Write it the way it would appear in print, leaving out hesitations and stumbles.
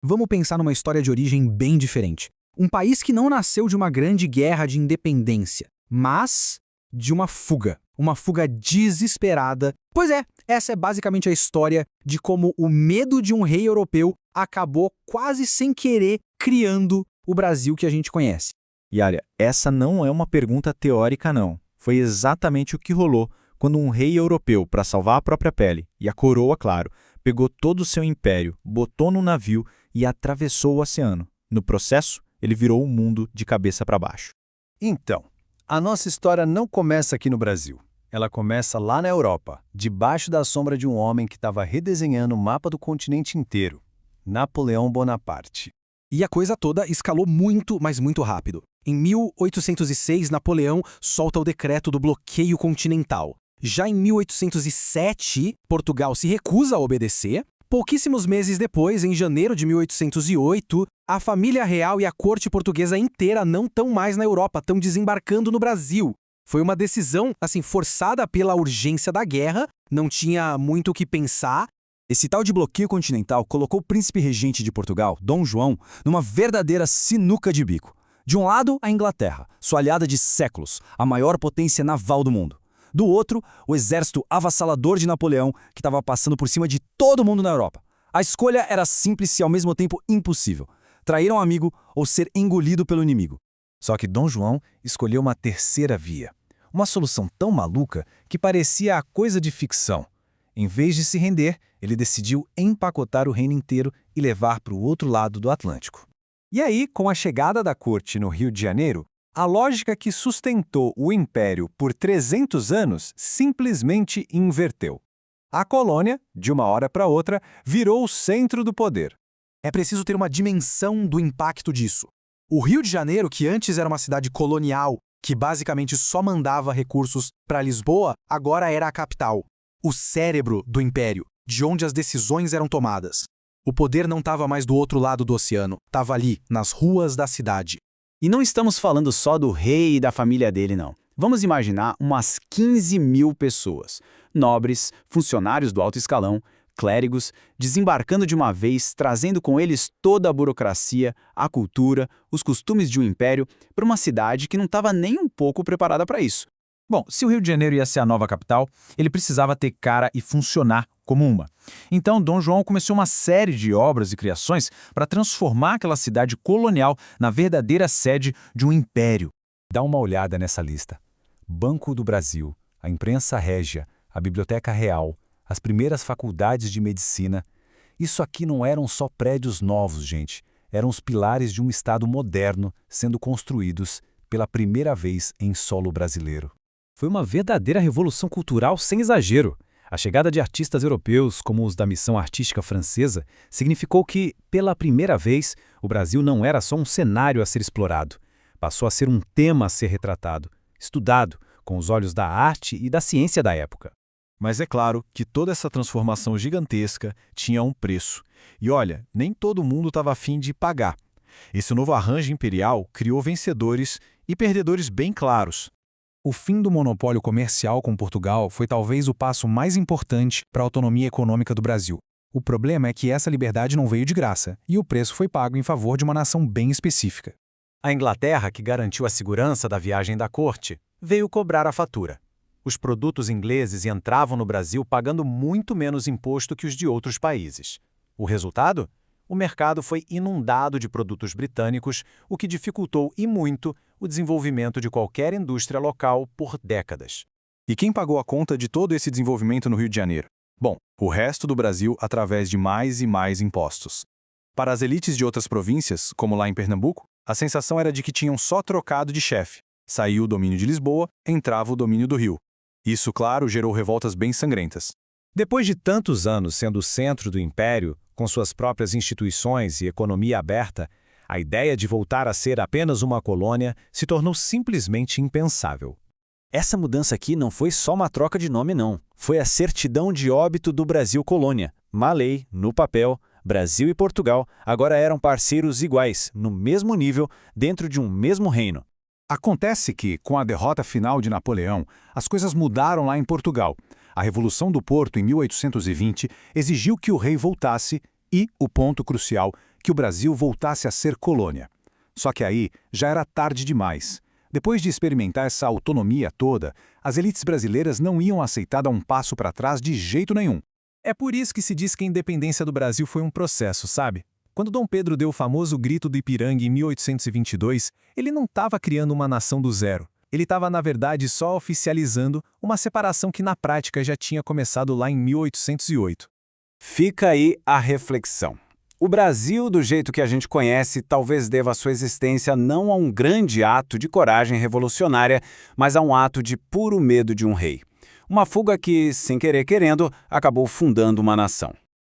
Vamos pensar numa história de origem bem diferente. Um país que não nasceu de uma grande guerra de independência, mas de uma fuga desesperada. Pois é, essa é basicamente a história de como o medo de um rei europeu acabou quase sem querer criando o Brasil que a gente conhece. E olha, essa não é uma pergunta teórica não. Foi exatamente o que rolou quando um rei europeu, para salvar a própria pele, e a coroa, claro, pegou todo o seu império, botou num navio e atravessou o oceano. No processo, ele virou o mundo de cabeça para baixo. Então, a nossa história não começa aqui no Brasil. Ela começa lá na Europa, debaixo da sombra de um homem que estava redesenhando o mapa do continente inteiro, Napoleão Bonaparte. E a coisa toda escalou muito, mas muito rápido. Em 1806, Napoleão solta o decreto do bloqueio continental. Já em 1807, Portugal se recusa a obedecer. Pouquíssimos meses depois, em janeiro de 1808, a família real e a corte portuguesa inteira não estão mais na Europa, estão desembarcando no Brasil. Foi uma decisão, forçada pela urgência da guerra, não tinha muito o que pensar. Esse tal de bloqueio continental colocou o príncipe regente de Portugal, Dom João, numa verdadeira sinuca de bico. De um lado, a Inglaterra, sua aliada de séculos, a maior potência naval do mundo. Do outro, o exército avassalador de Napoleão, que estava passando por cima de todo mundo na Europa. A escolha era simples e ao mesmo tempo impossível. Trair um amigo ou ser engolido pelo inimigo. Só que Dom João escolheu uma terceira via. Uma solução tão maluca que parecia a coisa de ficção. Em vez de se render, ele decidiu empacotar o reino inteiro e levar para o outro lado do Atlântico. E aí, com a chegada da corte no Rio de Janeiro, a lógica que sustentou o império por 300 anos simplesmente inverteu. A colônia, de uma hora para outra, virou o centro do poder. É preciso ter uma dimensão do impacto disso. O Rio de Janeiro, que antes era uma cidade colonial, que basicamente só mandava recursos para Lisboa, agora era a capital. O cérebro do império, de onde as decisões eram tomadas. O poder não estava mais do outro lado do oceano, estava ali, nas ruas da cidade. E não estamos falando só do rei e da família dele, não. Vamos imaginar umas 15 mil pessoas, nobres, funcionários do alto escalão, clérigos, desembarcando de uma vez, trazendo com eles toda a burocracia, a cultura, os costumes de um império, para uma cidade que não estava nem um pouco preparada para isso. Bom, se o Rio de Janeiro ia ser a nova capital, ele precisava ter cara e funcionar como uma. Então, Dom João começou uma série de obras e criações para transformar aquela cidade colonial na verdadeira sede de um império. Dá uma olhada nessa lista. Banco do Brasil, a Imprensa Régia, a Biblioteca Real, as primeiras faculdades de medicina. Isso aqui não eram só prédios novos, gente. Eram os pilares de um Estado moderno sendo construídos pela primeira vez em solo brasileiro. Foi uma verdadeira revolução cultural sem exagero. A chegada de artistas europeus, como os da Missão Artística Francesa, significou que, pela primeira vez, o Brasil não era só um cenário a ser explorado. Passou a ser um tema a ser retratado, estudado, com os olhos da arte e da ciência da época. Mas é claro que toda essa transformação gigantesca tinha um preço. E olha, nem todo mundo estava afim de pagar. Esse novo arranjo imperial criou vencedores e perdedores bem claros. O fim do monopólio comercial com Portugal foi talvez o passo mais importante para a autonomia econômica do Brasil. O problema é que essa liberdade não veio de graça, e o preço foi pago em favor de uma nação bem específica. A Inglaterra, que garantiu a segurança da viagem da corte, veio cobrar a fatura. Os produtos ingleses entravam no Brasil pagando muito menos imposto que os de outros países. O resultado? O mercado foi inundado de produtos britânicos, o que dificultou e muito o desenvolvimento de qualquer indústria local por décadas. E quem pagou a conta de todo esse desenvolvimento no Rio de Janeiro? Bom, o resto do Brasil através de mais e mais impostos. Para as elites de outras províncias, como lá em Pernambuco, a sensação era de que tinham só trocado de chefe. Saiu o domínio de Lisboa, entrava o domínio do Rio. Isso, claro, gerou revoltas bem sangrentas. Depois de tantos anos sendo o centro do império, com suas próprias instituições e economia aberta, a ideia de voltar a ser apenas uma colônia se tornou simplesmente impensável. Essa mudança aqui não foi só uma troca de nome, não. Foi a certidão de óbito do Brasil colônia. Má lei, no papel, Brasil e Portugal agora eram parceiros iguais, no mesmo nível, dentro de um mesmo reino. Acontece que, com a derrota final de Napoleão, as coisas mudaram lá em Portugal. A Revolução do Porto, em 1820, exigiu que o rei voltasse e, o ponto crucial, que o Brasil voltasse a ser colônia. Só que aí já era tarde demais. Depois de experimentar essa autonomia toda, as elites brasileiras não iam aceitar dar um passo para trás de jeito nenhum. É por isso que se diz que a independência do Brasil foi um processo, sabe? Quando Dom Pedro deu o famoso Grito do Ipiranga em 1822, ele não estava criando uma nação do zero. Ele estava, na verdade, só oficializando uma separação que na prática já tinha começado lá em 1808. Fica aí a reflexão. O Brasil, do jeito que a gente conhece, talvez deva sua existência não a um grande ato de coragem revolucionária, mas a um ato de puro medo de um rei. Uma fuga que, sem querer querendo, acabou fundando uma nação.